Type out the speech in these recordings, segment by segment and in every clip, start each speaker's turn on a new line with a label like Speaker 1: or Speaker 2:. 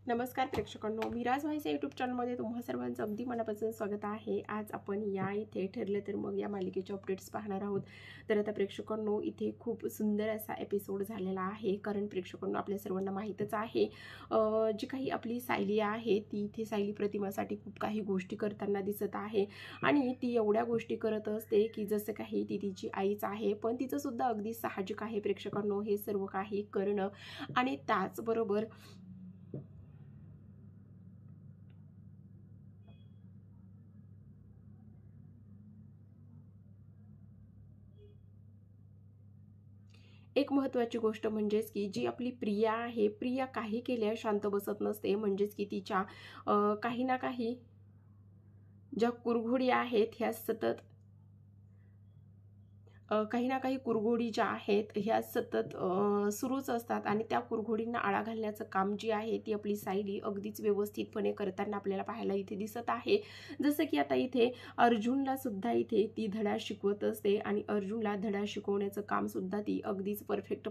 Speaker 1: नमस्कार प्रेक्षकांनो, मिराज व्हायच्या यूट्यूब चॅनलमध्ये तुम्हा सर्वांचं अगदी मनापासून स्वागत आहे. आज आपण या इथे ठरलं तर मग या मालिकेचे अपडेट्स पाहणार आहोत. तर आता प्रेक्षकांनो, इथे खूप सुंदर असा एपिसोड झालेला आहे. कारण प्रेक्षकांनो, आपल्या सर्वांना माहीतच आहे जी काही आपली सायली आहे ती इथे सायली प्रतिमासाठी खूप काही गोष्टी करताना दिसत आहे. आणि ती एवढ्या गोष्टी करत असते की जसं काही ती तिची आईच आहे, पण तिचं सुद्धा अगदी साहजिक आहे प्रेक्षकांनो हे सर्व काही करणं. आणि त्याचबरोबर एक महत्त्वाची गोष्ट म्हणजेच की जी आपली प्रिया आहे, प्रिया काही केल्या शांत बसत नसते. म्हणजेच की तिच्या काही ना काही ज्या कुरघोडी आहेत ह्या सतत काही ना काही कुरघोडी ज्या आहेत ह्या सतत सुरूच असतात. आणि त्या कुरघोडींना आळा घालण्याचं काम जी आहे ती आपली सायली अगदीच व्यवस्थितपणे करताना आपल्याला पाहायला इथे दिसत आहे. जसं की आता इथे अर्जुनला सुद्धा इथे ती धडा शिकवत असते आणि अर्जुनला धडा शिकवण्याचं काम सुद्धा ती अगदीच परफेक्ट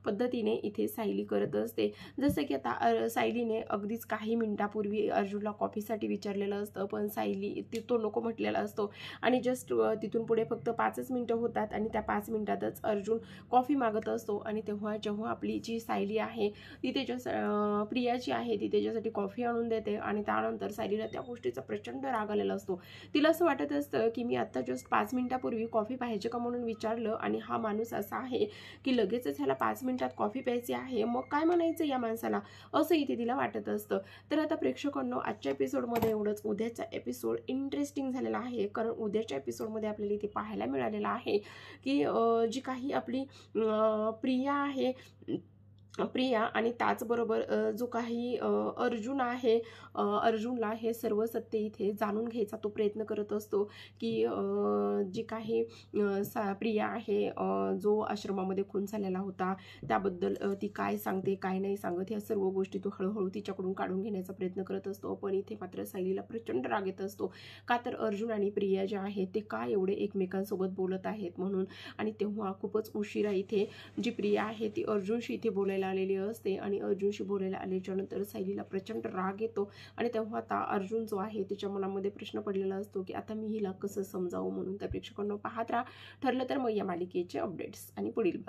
Speaker 1: पद्धतीने इथे सायली करत असते. जसं की आता सायलीने अगदीच काही मिनिटापूर्वी अर्जुनला कॉफीसाठी विचारलेलं असतं, पण सायली तो नको म्हटलेला असतो. आणि जस्ट तिथून पुढे फक्त 5च मिनिटं होतात आणि त्या 5 मिनिटातच अर्जुन कॉफी मागत असतो. आणि तेव्हा जेव्हा आपली जी सायली आहे ती प्रिया जी आहे ती त्याच्यासाठी कॉफी आणून देते. आणि त्यानंतर सायलीला त्या गोष्टीचा प्रचंड राग आलेला असतो. तिला असं वाटत असतं की मी आता जस्ट 5 मिनिटापूर्वी कॉफी पाहिजे का म्हणून विचारलं आणि हा माणूस असा आहे की लगेचच ह्याला 5 मिनिटात कॉफी प्यायची आहे, मग काय म्हणायचं या माणसाला, असं इथे तिला वाटत असतं. तर आता प्रेक्षकांनो, आजच्या एपिसोडमध्ये एवढंच. उद्याचा एपिसोड इंटरेस्टिंग झालेला आहे, कारण उद्याच्या एपिसोडमध्ये आपल्याला इथे पाहायला मिळालेलं आहे की जी काही आपली प्रिया आहे, प्रिया आणि त्याचबरोबर जो काही अर्जुन आहे, अर्जुनला हे सर्व सत्य इथे जाणून घ्यायचा तो प्रयत्न करत असतो की जी काही प्रिया आहे, जो आश्रमामध्ये खून झालेला होता त्याबद्दल ती काय सांगते काय नाही सांगत, ह्या सर्व गोष्टी तो हळूहळू तिच्याकडून काढून घेण्याचा प्रयत्न करत असतो. पण इथे मात्र सायलीला प्रचंड राग येत असतो, का तर अर्जुन आणि प्रिया जे आहे ते का एवढे एकमेकांसोबत बोलत आहेत म्हणून. आणि तेव्हा खूपच उशिरा इथे जी प्रिया आहे ती अर्जुनशी इथे बोलायला आलेली असते. आणि अर्जुनशी बोलायला आल्याच्या नंतर सायलीला प्रचंड राग येतो. आणि तेव्हा आता अर्जुन जो आहे त्याच्या मनामध्ये प्रश्न पडलेला असतो की आता मी हिला कसं समजावं म्हणून. त्या प्रेक्षकांना पाहत राहा. ठरलं तर मग या मालिकेचे अपडेट्स आणि पुढील